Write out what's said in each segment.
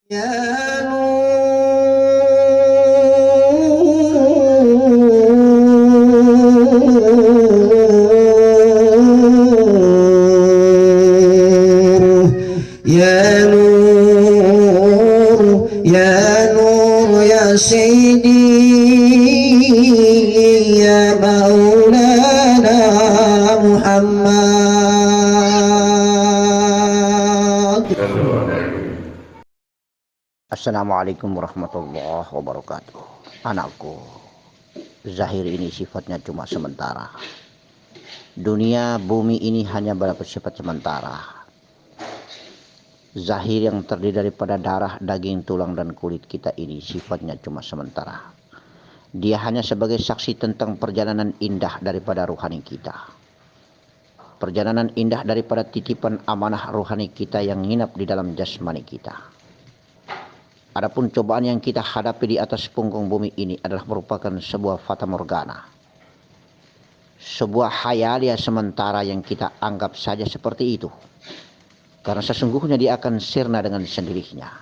Ya Nur, ya Nur, ya Nur, ya Sayyidi, ya Maulana Muhammad. Assalamualaikum warahmatullahi wabarakatuh. Anakku, zahir ini sifatnya cuma sementara. Dunia bumi ini hanya bersifat sementara. Zahir yang terdiri daripada darah, daging, tulang, dan kulit kita ini sifatnya cuma sementara. Dia hanya sebagai saksi tentang perjalanan indah daripada ruhani kita. Perjalanan indah daripada titipan amanah ruhani kita yang nginap di dalam jasmani kita. Adapun cobaan yang kita hadapi di atas punggung bumi ini adalah merupakan sebuah fata morgana. Sebuah khayalia sementara yang kita anggap saja seperti itu. Karena sesungguhnya dia akan sirna dengan sendirinya.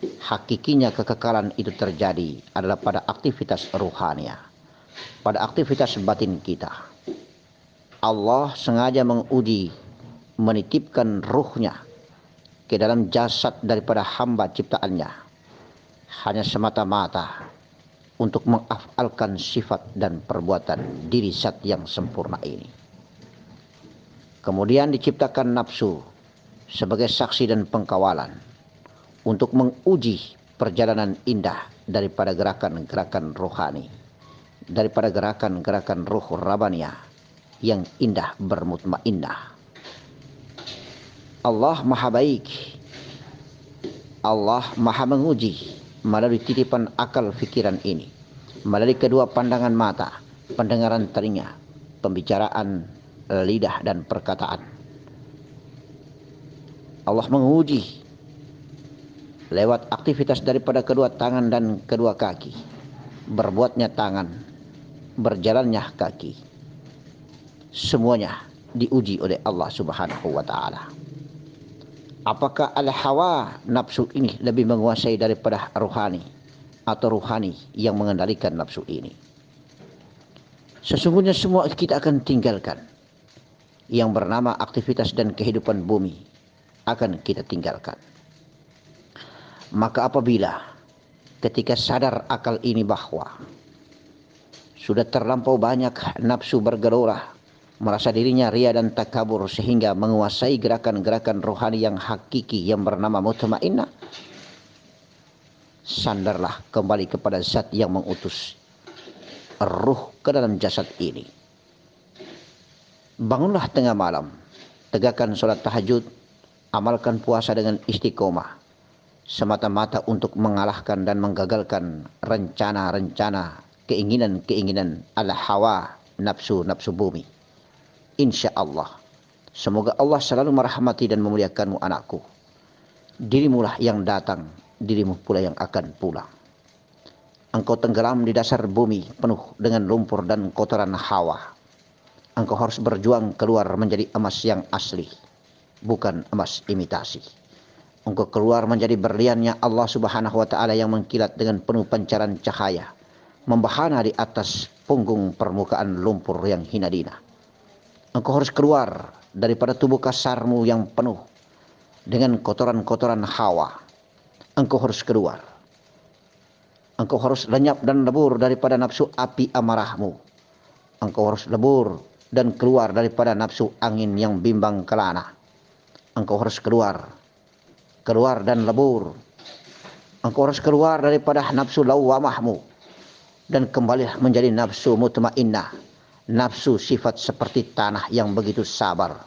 Hakikinya kekekalan itu terjadi adalah pada aktivitas ruhania, pada aktivitas batin kita. Allah sengaja menguji, menitipkan ruhnya ke dalam jasad daripada hamba ciptaannya. Hanya semata-mata untuk mengafalkan sifat dan perbuatan diri zat yang sempurna ini. Kemudian diciptakan nafsu sebagai saksi dan pengkawalan untuk menguji perjalanan indah daripada gerakan-gerakan rohani, daripada gerakan-gerakan ruh rabaniyah yang indah bermutmainnah. Allah Maha Baik, Allah Maha menguji melalui titipan akal fikiran ini, melalui kedua pandangan mata, pendengaran telinga, pembicaraan lidah dan perkataan. Allah menguji lewat aktivitas daripada kedua tangan dan kedua kaki, berbuatnya tangan, berjalannya kaki. Semuanya diuji oleh Allah Subhanahu wa ta'ala. Apakah al-hawa nafsu ini lebih menguasai daripada ruhani, atau ruhani yang mengendalikan nafsu ini? Sesungguhnya semua kita akan tinggalkan. Yang bernama aktivitas dan kehidupan bumi akan kita tinggalkan. Maka apabila ketika sadar akal ini bahwa sudah terlampau banyak nafsu bergelora, merasa dirinya ria dan takabur sehingga menguasai gerakan-gerakan rohani yang hakiki yang bernama mutmainnah, sandarlah kembali kepada zat yang mengutus ruh ke dalam jasad ini. Bangunlah tengah malam, tegakkan sholat tahajud, amalkan puasa dengan istiqomah, semata-mata untuk mengalahkan dan menggagalkan rencana-rencana, keinginan-keinginan al-hawa, nafsu-nafsu bumi. Insya Allah, semoga Allah selalu merahmati dan memuliakanmu anakku. Dirimulah yang datang, dirimu pula yang akan pulang. Engkau tenggelam di dasar bumi penuh dengan lumpur dan kotoran hawa. Engkau harus berjuang keluar menjadi emas yang asli, bukan emas imitasi. Engkau keluar menjadi berliannya Allah Subhanahu wa ta'ala yang mengkilat dengan penuh pancaran cahaya, membahana di atas punggung permukaan lumpur yang hina dina. Engkau harus keluar daripada tubuh kasarmu yang penuh dengan kotoran-kotoran hawa. Engkau harus keluar. Engkau harus lenyap dan lebur daripada nafsu api amarahmu. Engkau harus lebur dan keluar daripada nafsu angin yang bimbang kelana. Engkau harus keluar dan lebur. Engkau harus keluar daripada nafsu lawamahmu dan kembali menjadi nafsu mutmainnah, nafsu sifat seperti tanah yang begitu sabar.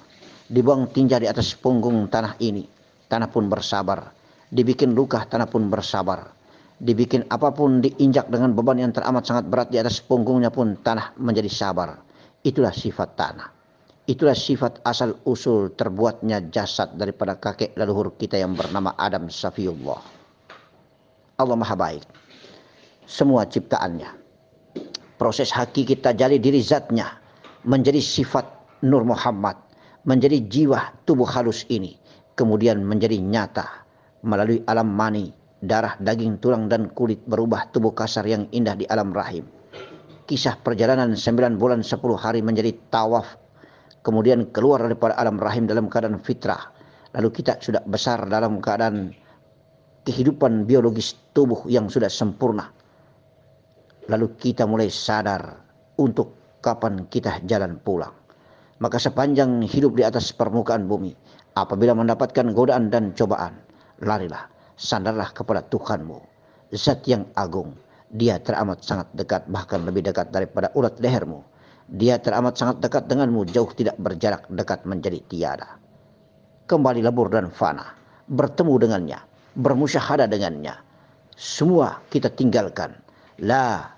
Dibuang tinja di atas punggung tanah ini, tanah pun bersabar. Dibikin luka, tanah pun bersabar. Dibikin apapun, diinjak dengan beban yang teramat sangat berat di atas punggungnya pun tanah menjadi sabar. Itulah sifat tanah. Itulah sifat asal usul terbuatnya jasad daripada kakek leluhur kita yang bernama Adam Safiullah. Allah Maha Baik. Semua ciptaannya, proses hakiki tajalli diri zatnya menjadi sifat Nur Muhammad, menjadi jiwa tubuh halus ini, kemudian menjadi nyata melalui alam mani, darah, daging, tulang, dan kulit berubah tubuh kasar yang indah di alam rahim. Kisah perjalanan 9 bulan 10 hari menjadi tawaf, kemudian keluar daripada alam rahim dalam keadaan fitrah. Lalu kita sudah besar dalam keadaan kehidupan biologis tubuh yang sudah sempurna. Lalu kita mulai sadar untuk kapan kita jalan pulang. Maka sepanjang hidup di atas permukaan bumi, apabila mendapatkan godaan dan cobaan, larilah, sandarlah kepada Tuhanmu, Zat yang agung. Dia teramat sangat dekat, bahkan lebih dekat daripada urat lehermu. Dia teramat sangat dekat denganmu, jauh tidak berjarak, dekat menjadi tiada. Kembali lebur dan fana, bertemu dengannya, bermusyahadah dengannya. Semua kita tinggalkan. La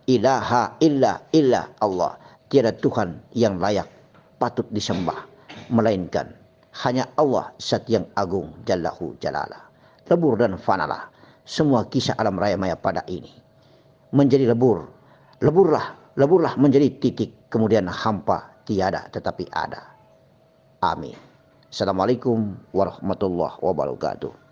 ilaha illa Allah. Tiada Tuhan yang layak patut disembah, melainkan hanya Allah, Zat yang agung, Jallahu Jalala. Lebur dan fanalah semua kisah alam raya maya pada ini. Menjadi lebur. Leburlah menjadi titik, kemudian hampa, tiada tetapi ada. Amin. Assalamualaikum warahmatullahi wabarakatuh.